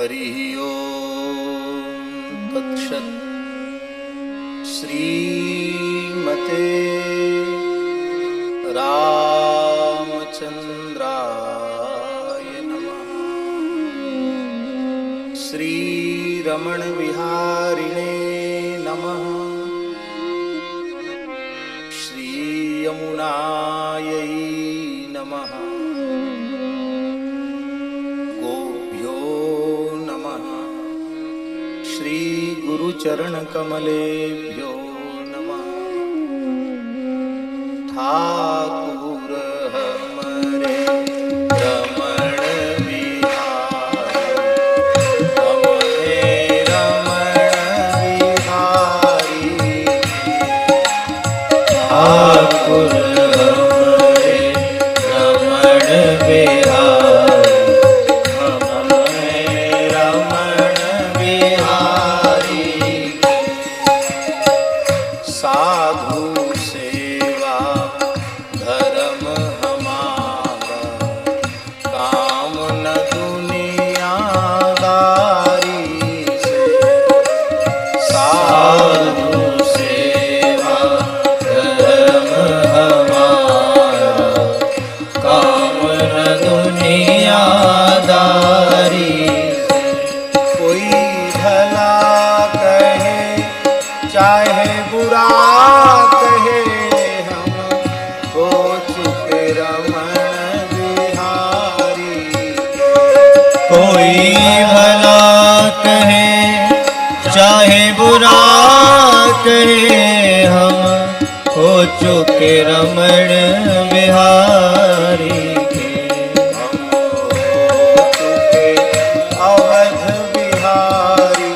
हरि ओम तत्सत्। श्रीमते रामचंद्राय नमः। श्रीरमण विहारिणे नमः। श्रीयमुनायै नमः। गोभ्यो नमः। श्री गुरुचरण कमलेभ्यो नमः। ठाकुर हमरे रमण बिहारी, हमरे रमण बिहारी। ठाकुर हमरे रमण बिहारी, साधु सेवा धर्म हमारा, काम न दुनियादारी से। साधु सेवा धर्म हमारा, काम न दुनियादारी से। कोई भला कहे चाहे बुरा कहे, हम हो चुके रमण बिहारी। कोई भला कहे चाहे बुरा कहे, हम हो चुके रमण बिहारी के। हम हो चुके अवध बिहारी,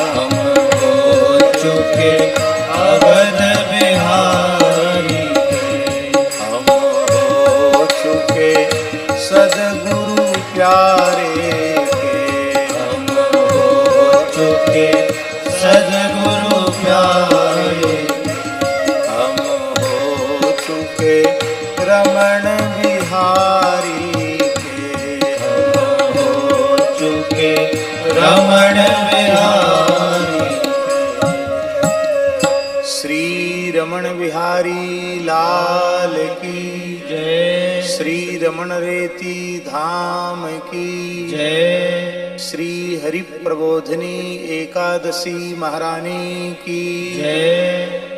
हम हो चुके अवध बिहारी के। हम हो चुके सद्गुरु प्यारे के। हम हो चुके सद्गुरु प्यारे। हम हो चुके रमण बिहारी के। हम हो चुके रमण बिहारी। श्री रमण बिहारी लाल की जय। श्री रमण रेती धाम की जय। श्री हरि प्रबोधिनी एकादशी महारानी की जय।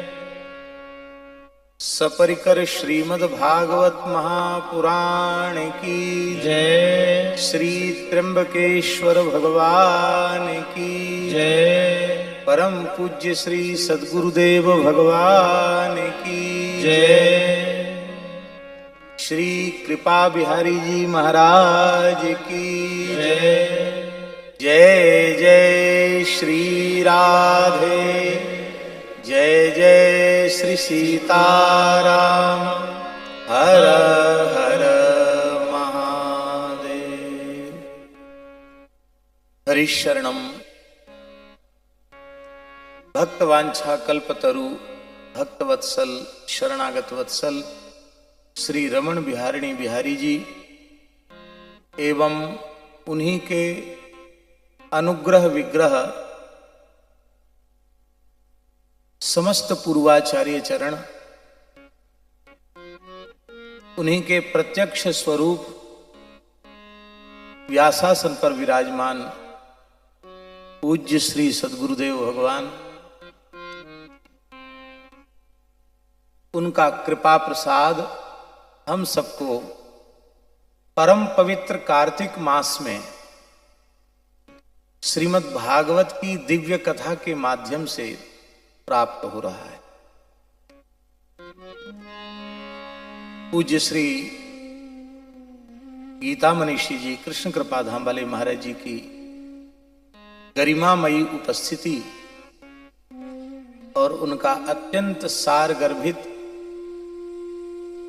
सपरिकर श्रीमद् भागवत महापुराण की जय। श्री त्र्यंबकेश्वर भगवान की जय। परम पूज्य श्री सद्गुरुदेव भगवान की जय। श्री कृपा बिहारी जी महाराज की जय। जय जय श्री राधे, जय जय श्री सीताराम। हर हर महादेव। हरिशरणम भक्तवांछा कल्पतरु भक्तवत्सल शरणागत वत्सल श्री रमण बिहारिणी बिहारी जी एवं उन्हीं के अनुग्रह विग्रह समस्त पूर्वाचार्य चरण, उन्हीं के प्रत्यक्ष स्वरूप व्यासासन पर विराजमान पूज्य श्री सद्गुरुदेव भगवान, उनका कृपा प्रसाद हम सबको परम पवित्र कार्तिक मास में श्रीमद् भागवत की दिव्य कथा के माध्यम से प्राप्त हो रहा है। पूज्य श्री गीता मनीषी जी कृष्ण कृपा धाम वाले महाराज जी की गरिमामयी उपस्थिति और उनका अत्यंत सार गर्भित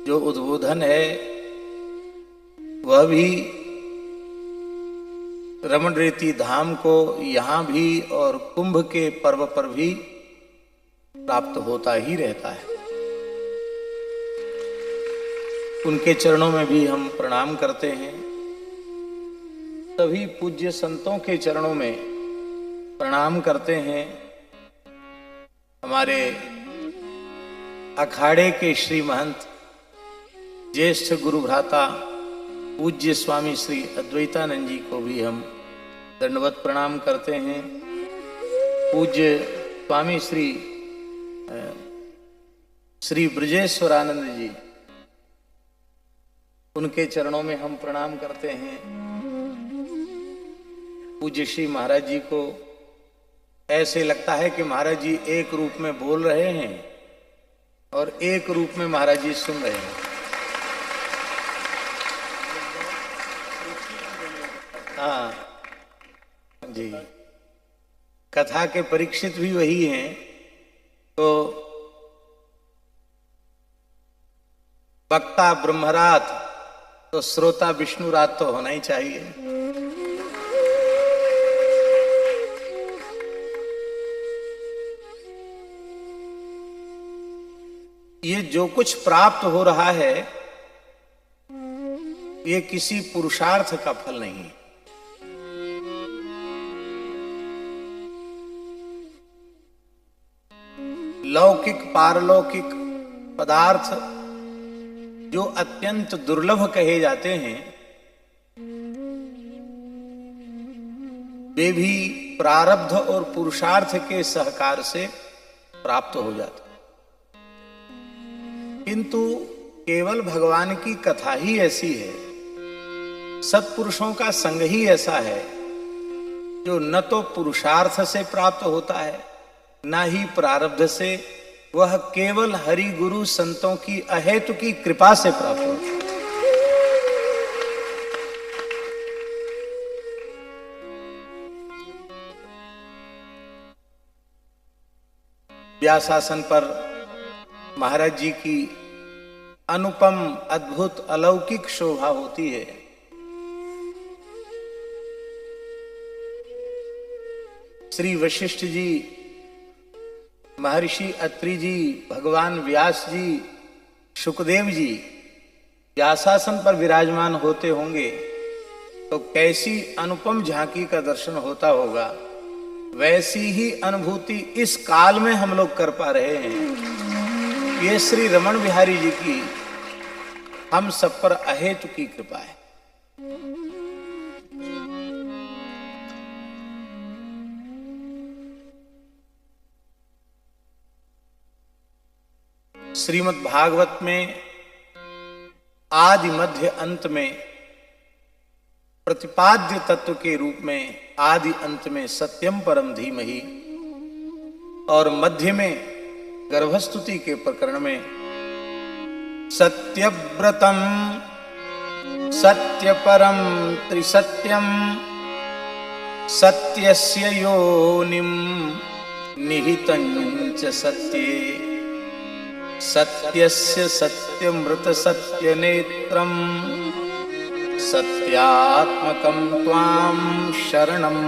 जो उद्बोधन है, वह भी रमण रेती धाम को यहाँ भी और कुंभ के पर्व पर भी प्राप्त होता ही रहता है। उनके चरणों में भी हम प्रणाम करते हैं। सभी पूज्य संतों के चरणों में प्रणाम करते हैं। हमारे अखाड़े के श्री महंत ज्येष्ठ गुरु भ्राता पूज्य स्वामी श्री अद्वैतानंद जी को भी हम दंडवत प्रणाम करते हैं। पूज्य स्वामी श्री ब्रजेश्वरानंद जी, उनके चरणों में हम प्रणाम करते हैं। पूज्य श्री महाराज जी को ऐसे लगता है कि महाराज जी एक रूप में बोल रहे हैं और एक रूप में महाराज जी सुन रहे हैं। हाँ जी, कथा के परीक्षित भी वही हैं, तो वक्ता ब्रह्मरात तो श्रोता विष्णुरात तो होना ही चाहिए। ये जो कुछ प्राप्त हो रहा है ये किसी पुरुषार्थ का फल नहीं। लौकिक पारलौकिक पदार्थ जो अत्यंत दुर्लभ कहे जाते हैं, वे भी प्रारब्ध और पुरुषार्थ के सहकार से प्राप्त हो जाते। किंतु केवल भगवान की कथा ही ऐसी है, सत्पुरुषों का संग ही ऐसा है जो न तो पुरुषार्थ से प्राप्त होता है न ही प्रारब्ध से, वह केवल हरि गुरु संतों की अहेतु की कृपा से प्राप्त होता है। व्यासासन पर महाराज जी की अनुपम अद्भुत अलौकिक शोभा होती है। श्री वशिष्ठ जी, महर्षि अत्रि जी, भगवान व्यास जी, शुकदेव जी व्यासासन पर विराजमान होते होंगे तो कैसी अनुपम झांकी का दर्शन होता होगा। वैसी ही अनुभूति इस काल में हम लोग कर पा रहे हैं। ये श्री रमण बिहारी जी की हम सब पर अहेतु की कृपा है। श्रीमद् भागवत में आदि मध्य अंत में प्रतिपाद्य तत्व के रूप में आदि अंत में सत्यम परम धीमहि और मध्य में गर्भस्तुति के प्रकरण में सत्यव्रतम सत्यपरम त्रिसत्यम सत्यस्य योनिम निहितं च सत्ये सत्यस्य सत्यमृत सत्यनेत्रम सत्यात्मकं त्वां शरणं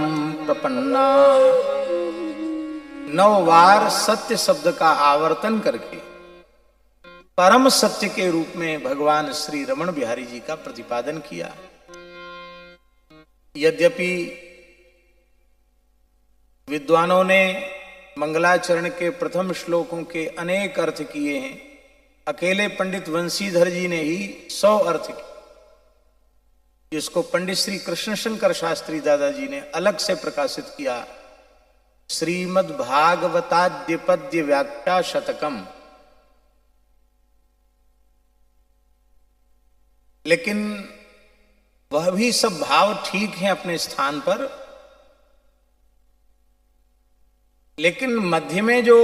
प्रपन्ना। 9 बार सत्य शब्द का आवर्तन करके परम सत्य के रूप में भगवान श्री रमण बिहारी जी का प्रतिपादन किया। यद्यपि विद्वानों ने मंगलाचरण के प्रथम श्लोकों के अनेक अर्थ किए हैं, अकेले पंडित वंशीधर जी ने ही 100 अर्थ किए, जिसको पंडित श्री कृष्ण शंकर शास्त्री दादाजी ने अलग से प्रकाशित किया। श्रीमद् भागवताद्य पद्य व्याख्या शतकम। लेकिन वह भी सब भाव ठीक है अपने स्थान पर, लेकिन मध्य में जो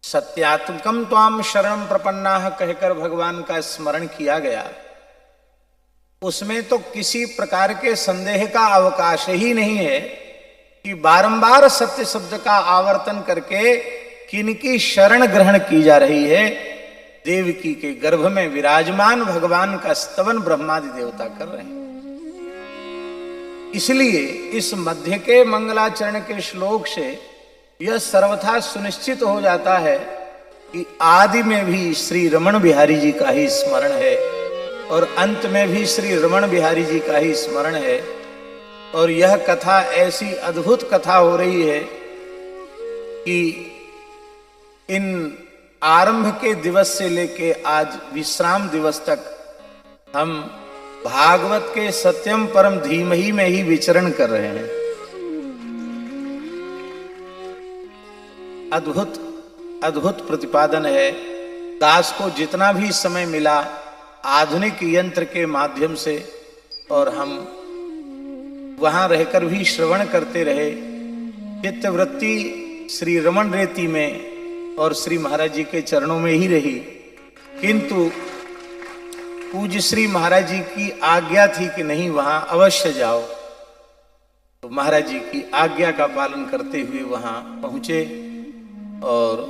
सत्यात्मकम त्वाम शरणम प्रपन्नाः कहकर भगवान का स्मरण किया गया, उसमें तो किसी प्रकार के संदेह का अवकाश ही नहीं है कि बारंबार सत्य शब्द का आवर्तन करके किनकी शरण ग्रहण की जा रही है। देवकी के गर्भ में विराजमान भगवान का स्तवन ब्रह्मादि देवता कर रहे हैं। इसलिए इस मध्य के मंगलाचरण के श्लोक से यह सर्वथा सुनिश्चित हो जाता है कि आदि में भी श्री रमण बिहारी जी का ही स्मरण है और अंत में भी श्री रमण बिहारी जी का ही स्मरण है। और यह कथा ऐसी अद्भुत कथा हो रही है कि इन आरंभ के दिवस से लेके आज विश्राम दिवस तक हम भागवत के सत्यम परम धीमहि में ही विचरण कर रहे हैं। अद्भुत अद्भुत प्रतिपादन है। दास को जितना भी समय मिला आधुनिक यंत्र के माध्यम से, और हम वहां रहकर भी श्रवण करते रहे। चित्तवृत्ति श्री रमण रेती में और श्री महाराज जी के चरणों में ही रही, किंतु पूज्य श्री महाराज जी की आज्ञा थी कि नहीं वहां अवश्य जाओ, तो महाराज जी की आज्ञा का पालन करते हुए वहां पहुंचे और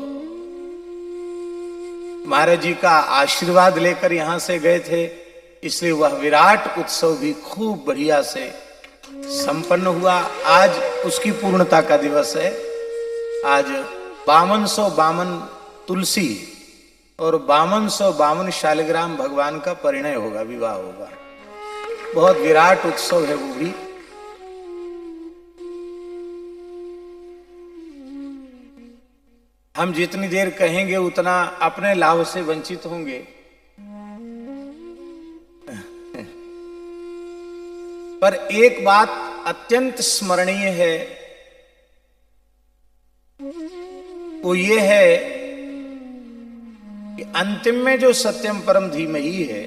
महाराज जी का आशीर्वाद लेकर यहां से गए थे। इसलिए वह विराट उत्सव भी खूब बढ़िया से संपन्न हुआ। आज उसकी पूर्णता का दिवस है। आज 5252 तुलसी और 5252 शालिग्राम भगवान का परिणय होगा, विवाह होगा। बहुत विराट उत्सव है वो भी। हम जितनी देर कहेंगे उतना अपने लाभ से वंचित होंगे। पर एक बात अत्यंत स्मरणीय है, वो ये है कि अंतिम में जो सत्यम परम धीमहि है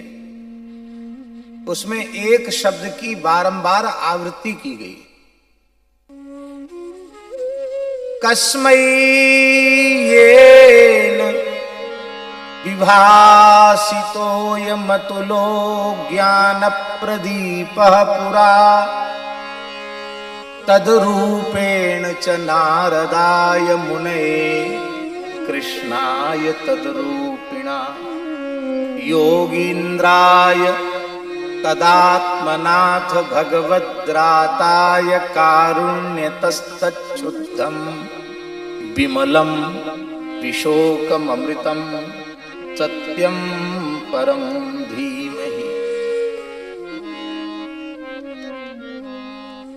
उसमें एक शब्द की बारंबार आवृत्ति की गई। कस्मै येन विभासितोऽयमतुलो ज्ञानप्रदीपः पुरा तद्रूपेण च नारदाय मुनये कृष्णाय तद्रूपिणा योगीन्द्राय तदात्मनाथ भगवद्राताय कारुण्यतस्तच्छुद्धं विमलं विशोकममृतं सत्यं परं धीमहि।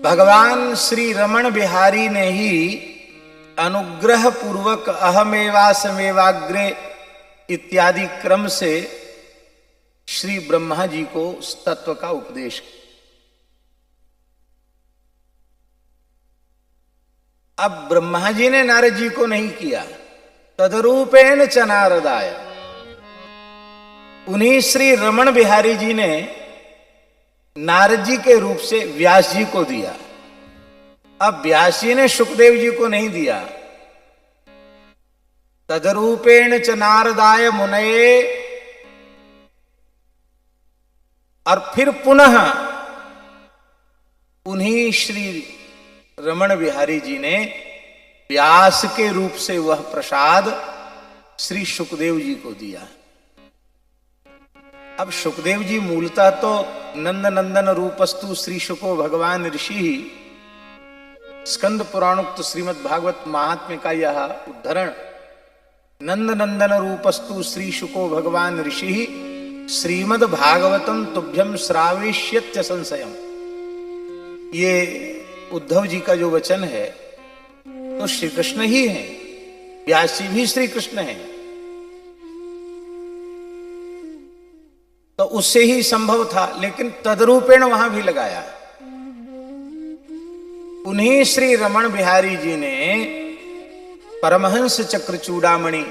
भगवान श्री रमण बिहारी ने ही अनुग्रह पूर्वक अहमेवासमेवाग्रे इत्यादि क्रम से श्री ब्रह्मा जी को तत्व का उपदेश किया। अब ब्रह्मा जी ने नारद जी को नहीं किया, तदरूपेण च नारदाय, उन्हीं श्री रमण बिहारी जी ने नारद जी के रूप से व्यास जी को दिया। अब व्यास जी ने शुकदेव जी को नहीं दिया। तदरूपेण च नारदाय मुनये, और फिर पुनः उन्हीं श्री रमण बिहारी जी ने व्यास के रूप से वह प्रसाद श्री सुखदेव जी को दिया। अब सुखदेव जी मूलतः तो नंद नंदन रूपस्तु श्री शुको भगवान ऋषि, स्कंद पुराणोक्त श्रीमद् भागवत महात्म्य का यह उद्धरण, नंद नंदन रूपस्तु श्री शुको भगवान ऋषि श्रीमद् भागवतम तुभ्यम श्राविष्यत्य संशयम, ये उद्धव जी का जो वचन है तो श्री कृष्ण ही है, व्यास जी भी श्री कृष्ण है, तो उससे ही संभव था। लेकिन तदरूपेण वहां भी लगाया। उन्हीं श्री रमण बिहारी जी ने परमहंस चक्र चूड़ामणि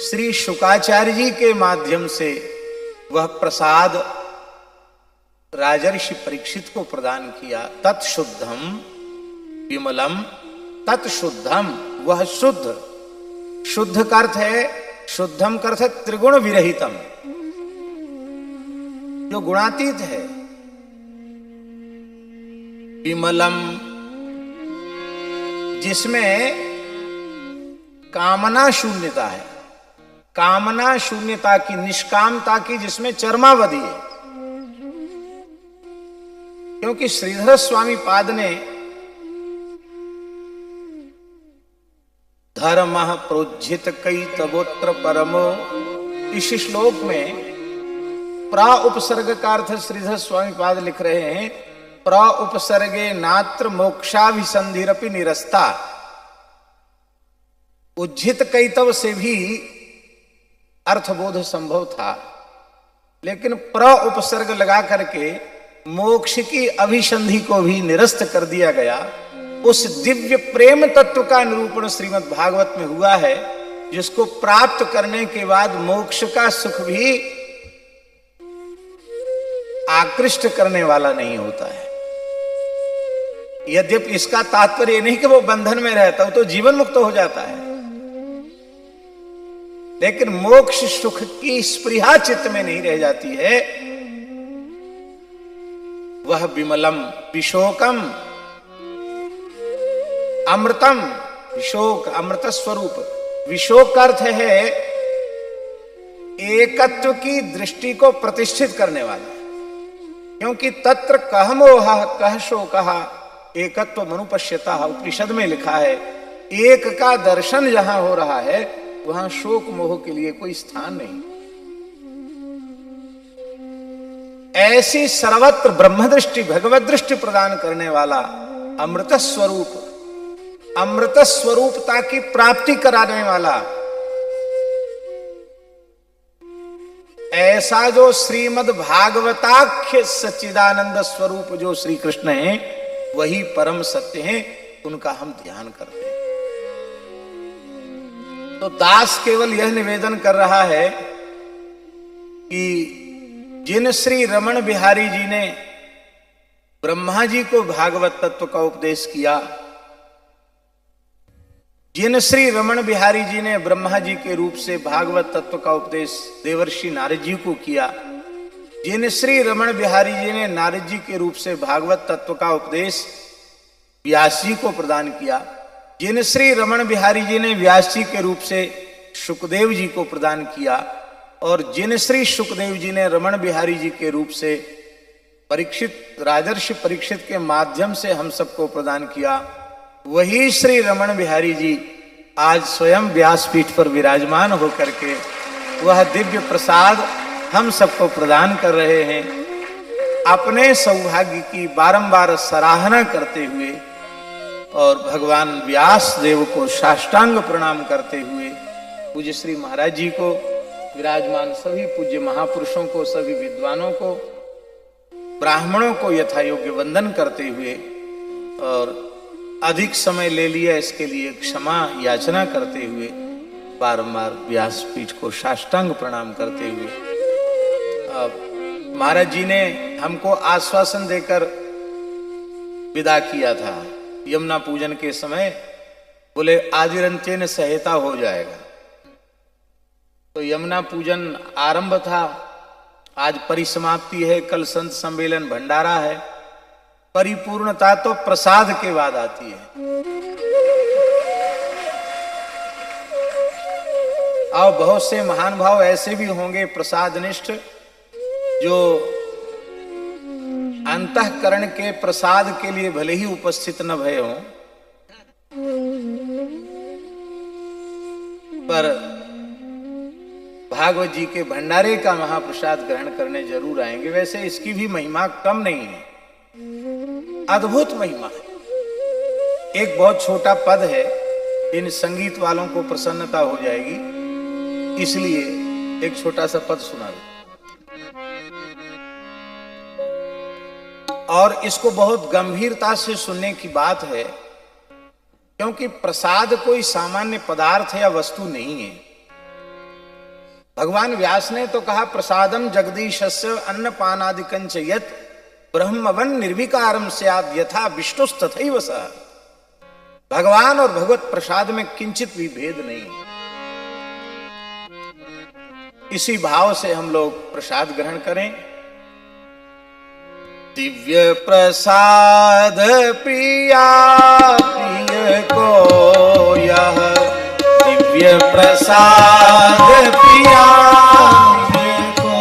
श्री शुकाचार्य जी के माध्यम से वह प्रसाद राजर्षि परीक्षित को प्रदान किया। तत्शुद्धम विमलम, तत्शुद्धम वह शुद्ध, शुद्ध का अर्थ है, शुद्धम का अर्थ है त्रिगुण विरहितम, जो गुणातीत है। विमलम जिसमें कामना शून्यता है, कामना शून्यता की, निष्कामता की, जिसमें चरमावधि है। क्योंकि श्रीधर स्वामी पाद ने धर्म प्रोज्झित कई तबोत्र परमो, इस श्लोक में प्र उपसर्ग का अर्थ श्रीधर स्वामी पाद लिख रहे हैं, प्र उपसर्गे नात्र मोक्षाभिसंधिरपि निरस्ता। उज्झित कैतव से भी अर्थबोध संभव था, लेकिन प्र उपसर्ग लगा करके मोक्ष की अभिसंधि को भी निरस्त कर दिया गया। उस दिव्य प्रेम तत्व का निरूपण श्रीमद् भागवत में हुआ है, जिसको प्राप्त करने के बाद मोक्ष का सुख भी आकृष्ट करने वाला नहीं होता है। यद्यपि इसका तात्पर्य नहीं कि वो बंधन में रहता, वो तो जीवन मुक्त हो जाता है, लेकिन मोक्ष सुख की स्पृहा चित्त में नहीं रह जाती है। वह विमलम विशोकम अमृतम, विशोक अमृत स्वरूप, विशोक का अर्थ है एकत्व की दृष्टि को प्रतिष्ठित करने वाला, क्योंकि तत्र कह मोह कह शोकः एकत्व मनुपश्यता, उपनिषद में लिखा है एक का दर्शन जहां हो रहा है वहां शोक मोह के लिए कोई स्थान नहीं। ऐसी सर्वत्र ब्रह्म दृष्टि भगवत दृष्टि प्रदान करने वाला अमृत स्वरूप, अमृत स्वरूपता की प्राप्ति कराने वाला ऐसा जो श्रीमद् भागवताख्य सच्चिदानंद स्वरूप जो श्री कृष्ण है, वही परम सत्य है, उनका हम ध्यान करते हैं। तो दास केवल यह निवेदन कर रहा है कि जिन श्री रमण बिहारी जी ने ब्रह्मा जी को भागवत तत्व का उपदेश किया, जिन श्री रमण बिहारी जी ने ब्रह्मा जी के रूप से भागवत तत्व का उपदेश देवर्षि नारद जी को किया, जिन श्री रमण बिहारी जी ने नारद जी के रूप से भागवत तत्व का उपदेश व्यास जी को प्रदान किया, जिन श्री रमण बिहारी जी ने व्यास जी के रूप से शुकदेव जी को प्रदान किया, और जिन श्री शुकदेव जी ने रमण बिहारी जी के रूप से परीक्षित राजर्षि परीक्षित के माध्यम से हम सबको प्रदान किया, वही श्री रमण बिहारी जी आज स्वयं व्यासपीठ पर विराजमान होकर के वह दिव्य प्रसाद हम सबको प्रदान कर रहे हैं। अपने सौभाग्य की बारंबार सराहना करते हुए और भगवान व्यास देव को साष्टांग प्रणाम करते हुए पूज्य श्री महाराज जी को, विराजमान सभी पूज्य महापुरुषों को, सभी विद्वानों को, ब्राह्मणों को यथा योग्य वंदन करते हुए और अधिक समय ले लिया इसके लिए क्षमा याचना करते हुए बारंबार व्यासपीठ को साष्टांग प्रणाम करते हुए, महाराज जी ने हमको आश्वासन देकर विदा किया था यमुना पूजन के समय, बोले आदिरंत्येन सहायता हो जाएगा। तो यमुना पूजन आरंभ था, आज परिसमाप्ति है, कल संत सम्मेलन भंडारा है। परिपूर्णता तो प्रसाद के बाद आती है। और बहुत से महान भाव ऐसे भी होंगे प्रसादनिष्ठ, जो अंतःकरण के प्रसाद के लिए भले ही उपस्थित न भय हों, पर भागवत जी के भंडारे का महाप्रसाद ग्रहण करने जरूर आएंगे। वैसे इसकी भी महिमा कम नहीं है, अद्भुत महिमा है। एक बहुत छोटा पद है, इन संगीत वालों को प्रसन्नता हो जाएगी, इसलिए एक छोटा सा पद सुना दो। और इसको बहुत गंभीरता से सुनने की बात है, क्योंकि प्रसाद कोई सामान्य पदार्थ या वस्तु नहीं है। भगवान व्यास ने तो कहा प्रसादम जगदीशस्य अन्नपानादिकं च यत् ब्रह्मवन निर्विकारम स्यात् यथा विष्णुस्तथैव सः। भगवान और भगवत प्रसाद में किंचित भी भेद नहीं। इसी भाव से हम लोग प्रसाद ग्रहण करें। दिव्य प्रसाद प्रिया प्रिय को यह, दिव्य प्रसाद प्रिया को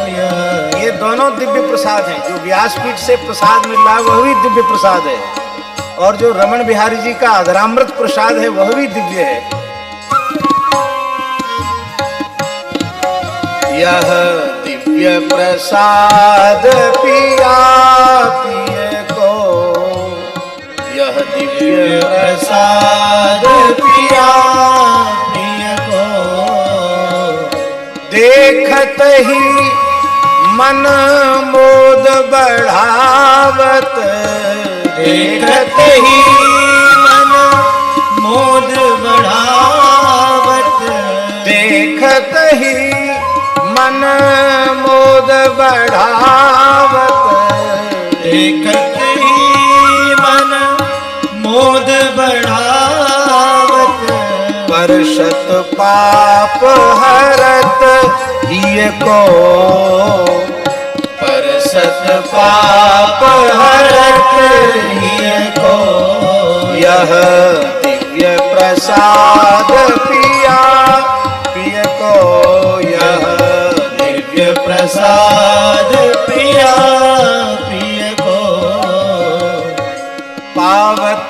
यह, ये दोनों दिव्य प्रसाद हैं। जो व्यासपीठ से प्रसाद मिल रहा है वह भी दिव्य प्रसाद है, और जो रमण बिहारी जी का अधरामृत प्रसाद है वह भी दिव्य है। यह दिव्य दिव्य प्रसाद पिया पिय को, यह दिव्य प्रसाद पिया प्रिय को, देखत ही मन मोद बढ़ावत, देखत ही मन मोद बढ़ावत, देखत ही मन मोद बढ़ावत, देखत ही मन मोद बढ़ावत, परशत पाप हरत हिय को, परसत पाप हरत हिय को, यह दिव्य प्रसाद पिया पिय को, यह दिव्य प्रसाद प्रिया प्रिय को, पावत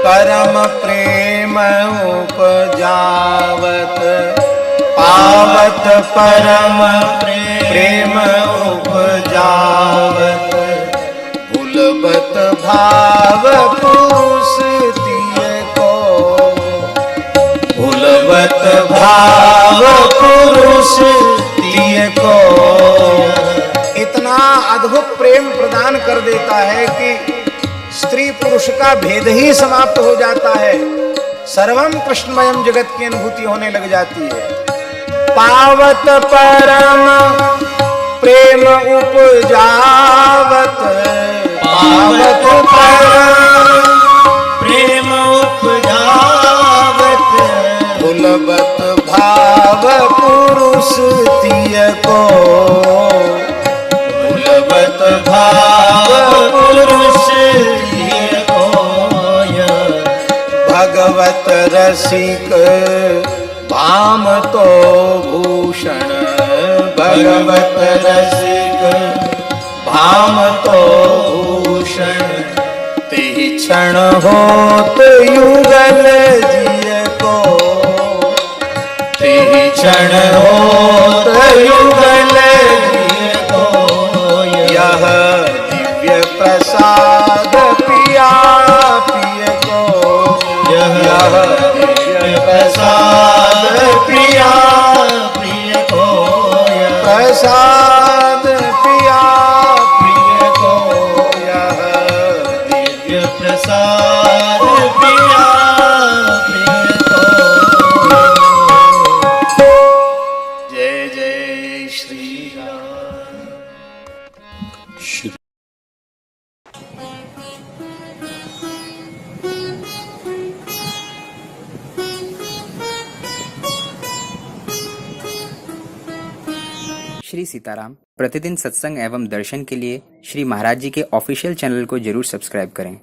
परम प्रेम उपजावत, पावत परम प्रेम उपजावत, भूलबत भाव पुरुष तिय को, भूलबत भाव पुरुष तिय को। इतना अद्भुत प्रेम प्रदान कर देता है कि स्त्री पुरुष का भेद ही समाप्त हो जाता है, सर्वम कृष्णमयम जगत की अनुभूति होने लग जाती है। पावत परम प्रेम उपजावत, पावत परम प्रेम उपजावत, भूलबत भाव पुरुष तिय को, भूलबत भाव पुरुष तिय को, भगवत रसिक भाम तो भूषण, भगवत रसिक भाम तो भूषण, तेहि क्षण होत युगल जिय को, तेहि क्षण होत युगल जिय को, यह दिव्य प्रसाद पिया पिय को, यह दिव्य प्रसाद प्रिया प्रिय को, प्रसाद पिया पिय को, यह दिव्य प्रसाद प्रिया प्रिय को। जय जय श्री राम। श्री सीताराम। प्रतिदिन सत्संग एवं दर्शन के लिए श्री महाराज जी के ऑफिशियल चैनल को जरूर सब्सक्राइब करें।